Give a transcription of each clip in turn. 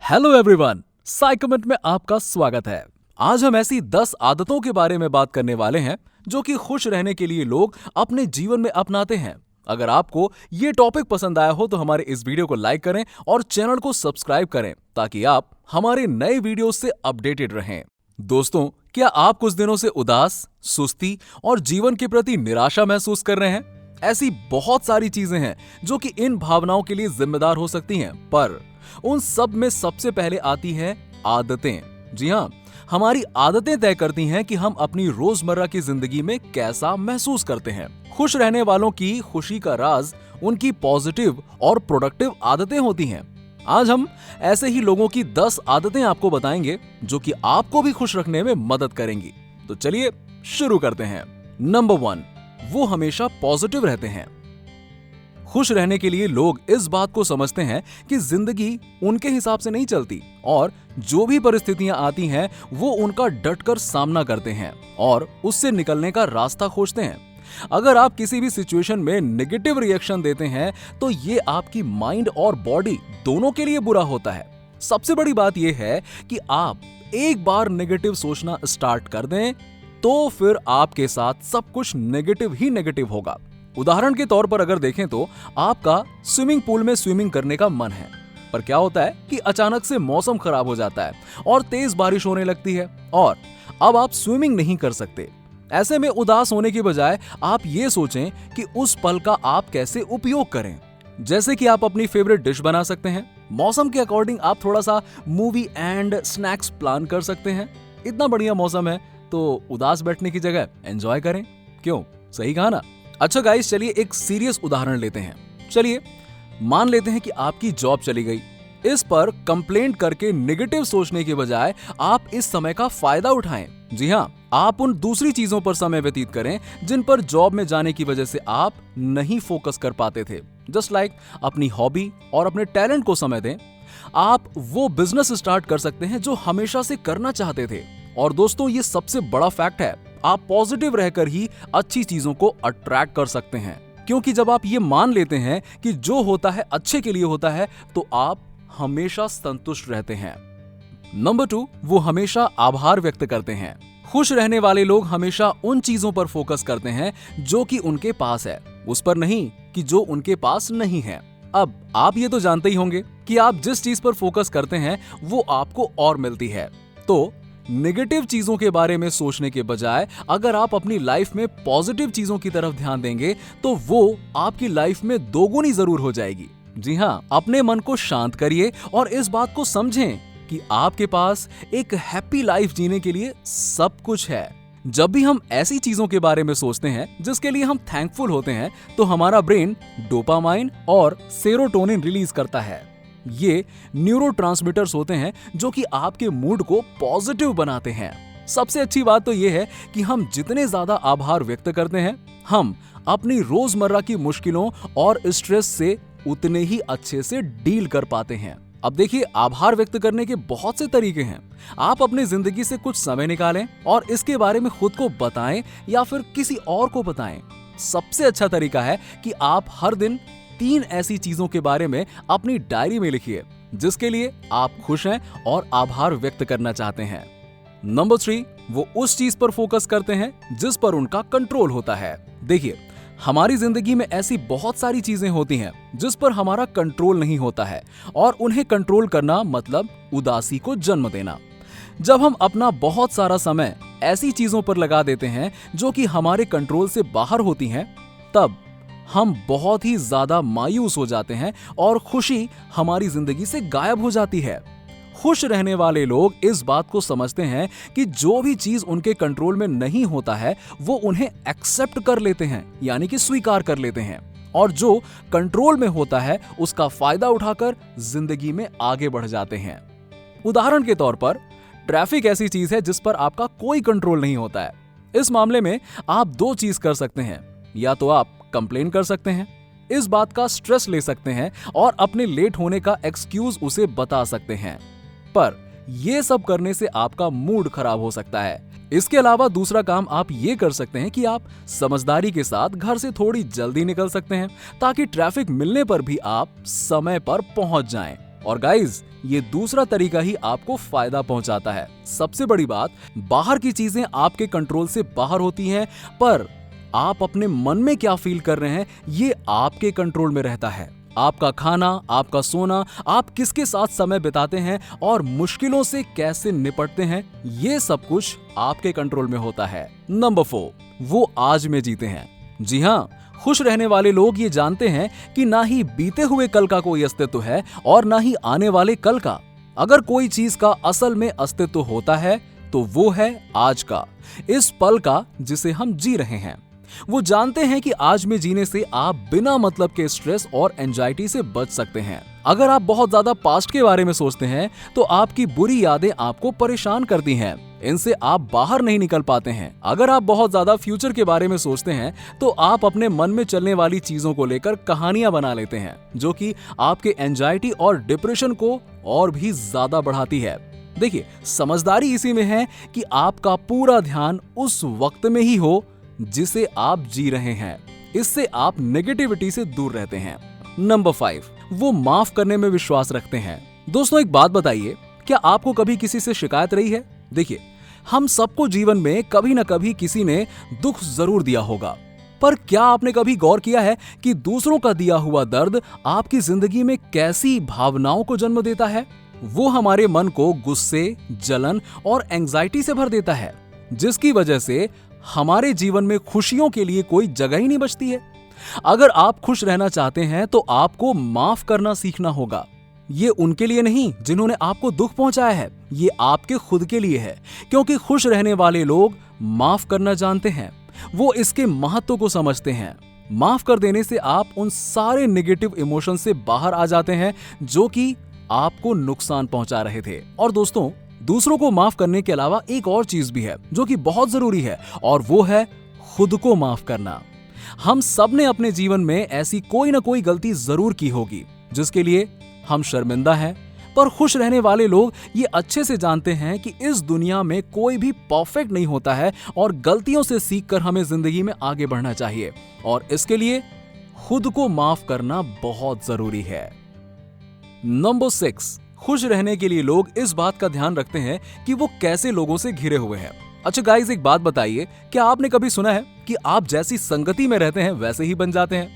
Hello everyone, साइकोमेंट में आपका स्वागत है। आज हम ऐसी 10 आदतों के बारे में बात करने वाले हैं जो कि खुश रहने के लिए लोग अपने जीवन में अपनाते हैं। अगर आपको ये टॉपिक पसंद आया हो तो हमारे इस वीडियो को लाइक करें और चैनल को सब्सक्राइब करें ताकि आप हमारे नए वीडियो से अपडेटेड रहें। दोस्तों, क्या आप कुछ दिनों से उदास, सुस्ती और जीवन के प्रति निराशा महसूस कर रहे हैं? ऐसी बहुत सारी चीजें हैं जो कि इन भावनाओं के लिए जिम्मेदार हो सकती हैं, पर उन सब में सबसे पहले आती हैं आदतें। जी हाँ, हमारी आदतें तय करती हैं कि हम अपनी रोजमर्रा की जिंदगी में कैसा महसूस करते हैं। खुश रहने वालों की खुशी का राज उनकी पॉजिटिव और प्रोडक्टिव आदतें होती हैं। आज हम ऐसे ही लोगों की 10 आदतें आपको बताएंगे जो कि आपको भी खुश रखने में मदद करेंगी। तो चलिए शुरू करते हैं। नंबर 1, वो हमेशा पॉजिटिव रहते हैं। खुश रहने के लिए लोग इस बात को समझते हैं कि जिंदगी उनके हिसाब से नहीं चलती और जो भी परिस्थितियां आती हैं वो उनका डटकर सामना करते हैं और उससे निकलने का रास्ता खोजते हैं। अगर आप किसी भी सिचुएशन में नेगेटिव रिएक्शन देते हैं तो ये आपकी माइंड और बॉडी दोनों के लिए बुरा होता है। सबसे बड़ी बात यह है कि आप एक बार नेगेटिव सोचना स्टार्ट कर दें तो फिर आपके साथ सब कुछ नेगेटिव ही नेगेटिव होगा। उदाहरण के तौर पर अगर देखें तो आपका स्विमिंग पूल में स्विमिंग करने का मन है, पर क्या होता है कि अचानक से मौसम खराब हो जाता है और तेज बारिश होने लगती है और अब आप स्विमिंग नहीं कर सकते। ऐसे में उदास होने की बजाय आप ये सोचें कि उस पल का आप कैसे उपयोग करें। जैसे कि आप अपनी फेवरेट डिश बना सकते हैं, मौसम के अकॉर्डिंग आप थोड़ा सा मूवी एंड स्नैक्स प्लान कर सकते हैं। इतना बढ़िया मौसम है तो उदास बैठने की जगह एंजॉय करें। क्यों, सही कहा ना? अच्छा गाइस, चलिए एक सीरियस उदाहरण लेते हैं। चलिए मान लेते हैं कि आपकी जॉब चली गई। इस पर कंप्लेंट करके नेगेटिव सोचने के बजाय आप इस समय का फायदा उठाएं। जी हाँ, आप उन दूसरी चीजों पर समय व्यतीत करें जिन पर जॉब में जाने की वजह से आप नहीं फोकस कर पाते थे। जस्ट लाइक अपनी हॉबी और अपने टैलेंट को समय दें। आप वो बिजनेस स्टार्ट कर सकते हैं जो हमेशा से करना चाहते थे। और दोस्तों, ये सबसे बड़ा फैक्ट है, आप पॉजिटिव रहकर ही अच्छी चीजों को अट्रैक्ट कर सकते हैं। क्योंकि जब आप ये मान लेते हैं कि जो होता है अच्छे के लिए होता है तो आप हमेशा संतुष्ट रहते हैं। नंबर 2, वो हमेशा आभार व्यक्त करते हैं। खुश रहने वाले लोग हमेशा उन चीजों पर फोकस करते हैं जो कि उनके पास है, उस पर नहीं कि जो उनके पास नहीं है। अब आप ये तो जानते ही होंगे कि आप जिस चीज पर फोकस करते हैं वो आपको और मिलती है। तो नेगेटिव चीजों के बारे में सोचने के बजाय अगर आप अपनी लाइफ में पॉजिटिव चीजों की तरफ ध्यान देंगे तो वो आपकी लाइफ में दोगुनी जरूर हो जाएगी। जी हाँ, अपने मन को शांत करिए और इस बात को समझें कि आपके पास एक हैप्पी लाइफ जीने के लिए सब कुछ है। जब भी हम ऐसी चीजों के बारे में सोचते हैं जिसके लिए हम थैंकफुल होते हैं तो हमारा ब्रेन डोपामाइन और सेरोटोनिन रिलीज करता है। ये न्यूरोट्रांसमीटर्स होते हैं जो कि आपके मूड को पॉजिटिव बनाते हैं। सबसे अच्छी बात तो ये है कि हम जितने ज्यादा आभार व्यक्त करते हैं, हम अपनी रोजमर्रा की मुश्किलों और स्ट्रेस से उतने ही अच्छे से डील कर पाते हैं। अब देखिए, आभार व्यक्त करने के बहुत से तरीके हैं। आप अपनी जिंदगी से कुछ समय निकालें और इसके बारे में खुद को बताएं या फिर किसी और को बताएं। सबसे अच्छा तरीका है कि आप हर दिन 3 ऐसी चीजों के बारे में अपनी डायरी में लिखिए जिसके लिए आप खुश हैं और आभार व्यक्त करना चाहते हैं। नंबर 3, वो उस चीज पर फोकस करते हैं जिस पर उनका कंट्रोल होता है। देखिए, हमारी जिंदगी में ऐसी बहुत सारी चीजें होती हैं जिस पर हमारा कंट्रोल नहीं होता है और उन्हें कंट्रोल करना मतलब उदासी को जन्म देना। जब हम अपना बहुत सारा समय ऐसी चीजों पर लगा देते हैं जो कि हमारे कंट्रोल से बाहर होती हैं, तब हम बहुत ही ज्यादा मायूस हो जाते हैं और खुशी हमारी जिंदगी से गायब हो जाती है। खुश रहने वाले लोग इस बात को समझते हैं कि जो भी चीज उनके कंट्रोल में नहीं होता है वो उन्हें एक्सेप्ट कर लेते हैं, यानी कि स्वीकार कर लेते हैं, और जो कंट्रोल में होता है उसका फायदा उठाकर जिंदगी में आगे बढ़ जाते हैं। उदाहरण के तौर पर, ट्रैफिक ऐसी चीज है जिस पर आपका कोई कंट्रोल नहीं होता है। इस मामले में आप 2 चीज कर सकते हैं, या तो आप कंप्लेन कर सकते हैं, इस बात का स्ट्रेस ले सकते हैं और अपने लेट होने का एक्सक्यूज उसे बता सकते हैं, पर यह सब करने से आपका मूड खराब हो सकता है। इसके अलावा दूसरा काम आप ये कर सकते हैं कि आप समझदारी के साथ घर से थोड़ी जल्दी निकल सकते हैं ताकि ट्रैफिक मिलने पर भी आप समय पर पहुंच जाएं और गाइज, ये दूसरा तरीका ही आपको फायदा पहुंचाता है। सबसे बड़ी बात, बाहर की चीजें आपके कंट्रोल से बाहर होती हैं, पर आप अपने मन में क्या फील कर रहे हैं ये आपके कंट्रोल में रहता है। आपका खाना, आपका सोना, आप किसके साथ समय बिताते हैं और मुश्किलों से कैसे निपटते हैं, ये सब कुछ आपके कंट्रोल में होता है। नंबर 4, वो आज में जीते हैं। जी हाँ, खुश रहने वाले लोग ये जानते हैं कि ना ही बीते हुए कल का कोई अस्तित्व है और ना ही आने वाले कल का। अगर कोई चीज का असल में अस्तित्व होता है तो वो है आज का, इस पल का जिसे हम जी रहे हैं। वो जानते हैं कि आज में जीने से आप बिना मतलब के स्ट्रेस और एंजाइटी से बच सकते हैं। अगर आप बहुत ज्यादा पास्ट के बारे में सोचते हैं तो आपकी बुरी यादें आपको परेशान करती हैं, इनसे आप बाहर नहीं निकल पाते हैं। अगर आप बहुत ज्यादा फ्यूचर के बारे में सोचते हैं तो आप अपने मन में चलने वाली चीजों को लेकर कहानियां बना लेते हैं, जो कि आपके एंजाइटी और डिप्रेशन को और भी ज्यादा बढ़ाती है। देखिए, समझदारी इसी में है कि आपका पूरा ध्यान उस वक्त में ही हो जिसे आप जी रहे हैं। इससे आप नेगेटिविटी से दूर रहते हैं। नंबर 5, वो माफ करने में विश्वास रखते हैं। दोस्तों, एक बात बताइए, क्या आपको कभी किसी से शिकायत रही है? देखिए, हम सबको जीवन में कभी न कभी किसी ने दुख जरूर दिया होगा, पर क्या आपने कभी गौर किया है कि दूसरों का दिया हुआ दर्द आपकी जिंदगी में कैसी भावनाओं को जन्म देता है? वो हमारे मन को गुस्से, जलन और एंजाइटी से भर देता है, जिसकी वजह से हमारे जीवन में खुशियों के लिए कोई जगह ही नहीं बचती है। अगर आप खुश रहना चाहते हैं तो आपको माफ करना सीखना होगा। ये उनके लिए नहीं जिन्होंने आपको दुख पहुंचाया है, ये आपके खुद के लिए है, क्योंकि खुश रहने वाले लोग माफ करना जानते हैं। वो इसके महत्व को समझते हैं। माफ कर देने से आप उन सारे नेगेटिव इमोशन से बाहर आ जाते हैं जो कि आपको नुकसान पहुंचा रहे थे। और दोस्तों, दूसरों को माफ करने के अलावा एक और चीज भी है जो कि बहुत जरूरी है, और वो है खुद को माफ करना। हम सब ने अपने जीवन में ऐसी कोई ना कोई गलती जरूर की होगी जिसके लिए हम शर्मिंदा हैं, पर खुश रहने वाले लोग ये अच्छे से जानते हैं कि इस दुनिया में कोई भी परफेक्ट नहीं होता है और गलतियों से सीखकर हमें जिंदगी में आगे बढ़ना चाहिए, और इसके लिए खुद को माफ करना बहुत जरूरी है। नंबर 6, खुश रहने के लिए लोग इस बात का ध्यान रखते हैं कि वो कैसे लोगों से घिरे हुए हैं। अच्छा गाइस, एक बात बताइए, क्या आपने कभी सुना है कि आप जैसी संगति में रहते हैं वैसे ही बन जाते हैं?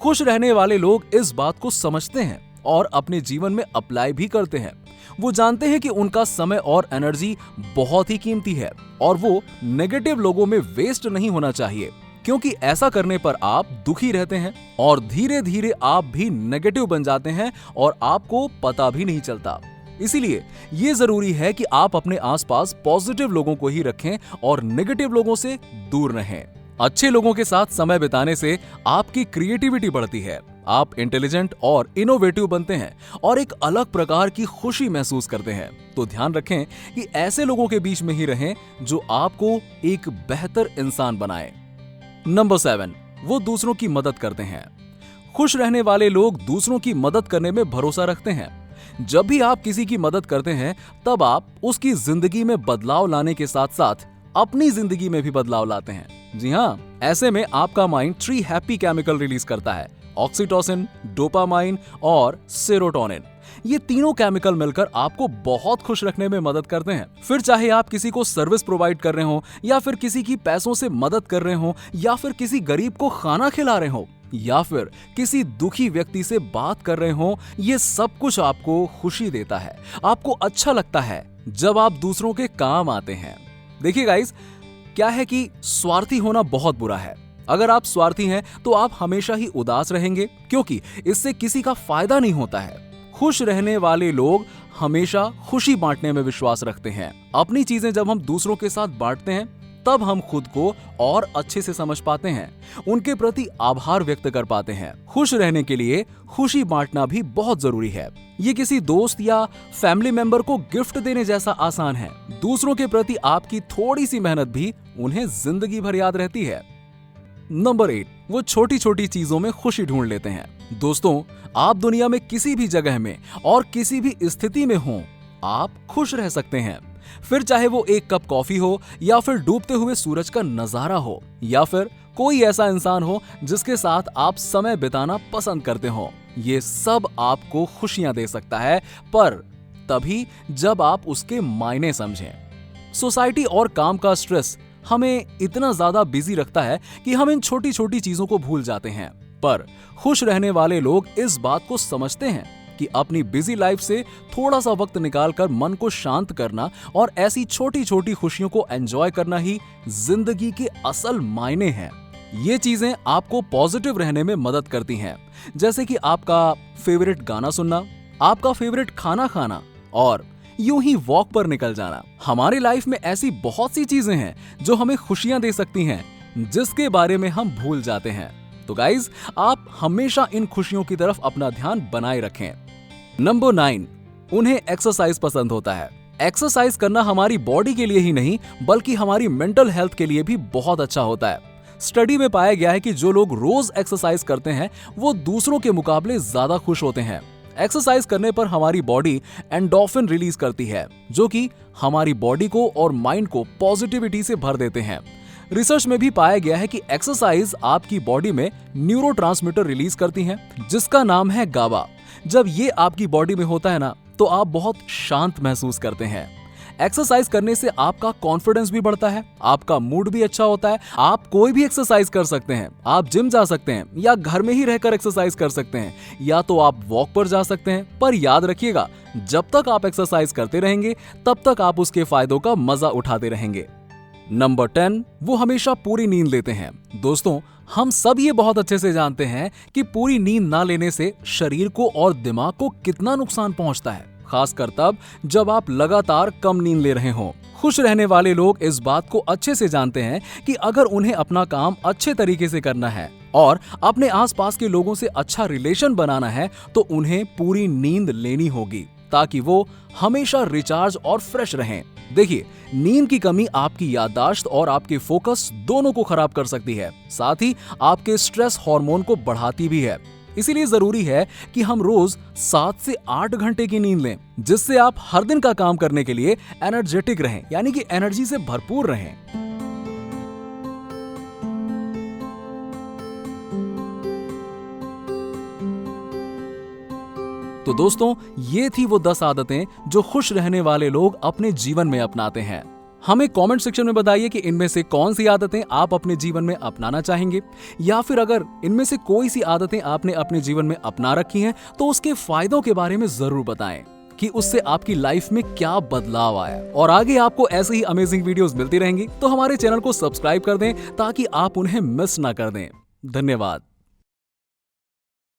खुश रहने वाले लोग इस बात को समझते हैं और अपने जीवन में अप्लाई भी करते हैं। वो जानते हैं कि उनका समय और एनर्जी बहुत ही कीमती है और वो नेगेटिव लोगों में वेस्ट नहीं होना चाहिए, क्योंकि ऐसा करने पर आप दुखी रहते हैं और धीरे धीरे आप भी नेगेटिव बन जाते हैं और आपको पता भी नहीं चलता। इसीलिए ये जरूरी है कि आप अपने आसपास पॉजिटिव लोगों को ही रखें और नेगेटिव लोगों से दूर रहें। अच्छे लोगों के साथ समय बिताने से आपकी क्रिएटिविटी बढ़ती है, आप इंटेलिजेंट और इनोवेटिव बनते हैं और एक अलग प्रकार की खुशी महसूस करते हैं। तो ध्यान रखें कि ऐसे लोगों के बीच में ही रहें जो आपको एक बेहतर इंसान बनाए। नंबर 7, वो दूसरों की मदद करते हैं। खुश रहने वाले लोग दूसरों की मदद करने में भरोसा रखते हैं। जब भी आप किसी की मदद करते हैं तब आप उसकी जिंदगी में बदलाव लाने के साथ साथ अपनी जिंदगी में भी बदलाव लाते हैं। जी हाँ, ऐसे में आपका माइंड 3 हैप्पी केमिकल रिलीज करता है, ऑक्सीटोसिन, डोपामाइन और सेरोटोनिन। ये तीनों केमिकल मिलकर आपको बहुत खुश रखने में मदद करते हैं। फिर चाहे आप किसी को सर्विस प्रोवाइड कर रहे हो, या फिर किसी की पैसों से मदद कर रहे हो, या फिर किसी गरीब को खाना खिला रहे हो, या फिर किसी दुखी व्यक्ति से बात कर रहे हो, ये सब कुछ आपको खुशी देता है। आपको अच्छा लगता है जब आप दूसरों के काम आते हैं। देखिए गाइस, क्या है कि स्वार्थी होना बहुत बुरा है। अगर आप स्वार्थी हैं तो आप हमेशा ही उदास रहेंगे, क्योंकि इससे किसी का फायदा नहीं होता है। खुश रहने वाले लोग हमेशा खुशी बांटने में विश्वास रखते हैं। अपनी चीजें जब हम दूसरों के साथ बांटते हैं तब हम खुद को और अच्छे से समझ पाते हैं, उनके प्रति आभार व्यक्त कर पाते हैं। खुश रहने के लिए खुशी बांटना भी बहुत जरूरी है। ये किसी दोस्त या फैमिली मेंबर को गिफ्ट देने जैसा आसान है। दूसरों के प्रति आपकी थोड़ी सी मेहनत भी उन्हें जिंदगी भर याद रहती है। नंबर 8, वो छोटी छोटी चीजों में खुशी ढूंढ लेते हैं। दोस्तों, आप दुनिया में किसी भी जगह में और किसी भी स्थिति में हो, आप खुश रह सकते हैं। फिर चाहे वो एक कप कॉफी हो, या फिर डूबते हुए सूरज का नजारा हो, या फिर कोई ऐसा इंसान हो जिसके साथ आप समय बिताना पसंद करते हो, ये सब आपको खुशियां दे सकता है, पर तभी जब आप उसके मायने समझें। सोसाइटी और काम का स्ट्रेस हमें इतना ज्यादा बिजी रखता है कि हम इन छोटी छोटी चीजों को भूल जाते हैं, पर खुश रहने वाले लोग इस बात को समझते हैं कि अपनी बिजी लाइफ से थोड़ा सा वक्त निकालकर मन को शांत करना और ऐसी छोटी छोटी खुशियों को एंजॉय करना ही जिंदगी के असल मायने हैं। ये चीजें आपको पॉजिटिव रहने में मदद करती हैं, जैसे कि आपका फेवरेट गाना सुनना, आपका फेवरेट खाना खाना और यूं ही वॉक पर निकल जाना। हमारी लाइफ में ऐसी बहुत सी चीजें हैं जो हमें खुशियां दे सकती हैं, जिसके बारे में हम भूल जाते हैं। तो गाइज, आप हमेशा इन खुशियों की तरफ अपना ध्यान बनाए रखें। नंबर 9, उन्हें एक्सरसाइज पसंद होता है। एक्सरसाइज करना हमारी बॉडी के लिए ही नहीं बल्कि हमारी मेंटल हेल्थ के लिए भी बहुत अच्छा होता है। स्टडी में पाया गया है कि जो लोग रोज एक्सरसाइज करते हैं वो दूसरों के मुकाबले ज्यादा खुश होते हैं। एक्सरसाइज करने पर हमारी बॉडी एंडोर्फिन रिलीज करती है, जो कि हमारी बॉडी को और माइंड को पॉजिटिविटी से भर देते हैं। रिसर्च में भी पाया गया है कि एक्सरसाइज आपकी बॉडी में न्यूरोट्रांसमीटर रिलीज करती है, जिसका नाम है गाबा। जब ये आपकी बॉडी में होता है ना, तो आप बहुत शांत महसूस करते हैं। एक्सरसाइज करने से आपका कॉन्फिडेंस भी बढ़ता है, आपका मूड भी अच्छा होता है। आप कोई भी एक्सरसाइज कर सकते हैं, आप जिम जा सकते हैं या घर में ही रहकर एक्सरसाइज कर सकते हैं, या तो आप वॉक पर जा सकते हैं। पर याद रखिएगा, जब तक आप एक्सरसाइज करते रहेंगे तब तक आप उसके फायदों का मजा उठाते रहेंगे। नंबर 10, वो हमेशा पूरी नींद लेते हैं। दोस्तों, हम सब ये बहुत अच्छे से जानते हैं कि पूरी नींद ना लेने से शरीर को और दिमाग को कितना नुकसान पहुंचता है, खासकर तब जब आप लगातार कम नींद ले रहे हों। खुश रहने वाले लोग इस बात को अच्छे से जानते हैं कि अगर उन्हें अपना काम अच्छे तरीके से करना है और अपने आसपास के लोगों से अच्छा रिलेशन बनाना है, तो उन्हें पूरी नींद लेनी होगी, ताकि वो हमेशा रिचार्ज और फ्रेश रहें। देखिए, नींद की कमी आपकी याददाश्त और आपके फोकस दोनों को खराब कर सकती है, साथ ही आपके स्ट्रेस हार्मोन को बढ़ाती भी है। इसीलिए जरूरी है कि हम रोज 7 से 8 घंटे की नींद लें, जिससे आप हर दिन का काम करने के लिए एनर्जेटिक रहें, यानी कि एनर्जी से भरपूर रहें। तो दोस्तों, ये थी वो 10 आदतें जो खुश रहने वाले लोग अपने जीवन में अपनाते हैं। हमें कमेंट सेक्शन में बताइए कि इनमें से कौन सी आदतें आप अपने जीवन में अपनाना चाहेंगे, या फिर अगर इनमें से कोई सी आदतें आपने अपने जीवन में अपना रखी हैं तो उसके फायदों के बारे में जरूर बताएं कि उससे आपकी लाइफ में क्या बदलाव आया। और आगे आपको ऐसे ही अमेजिंग वीडियोस मिलती रहेंगी, तो हमारे चैनल को सब्सक्राइब कर दें ताकि आप उन्हें मिस ना कर दें। धन्यवाद।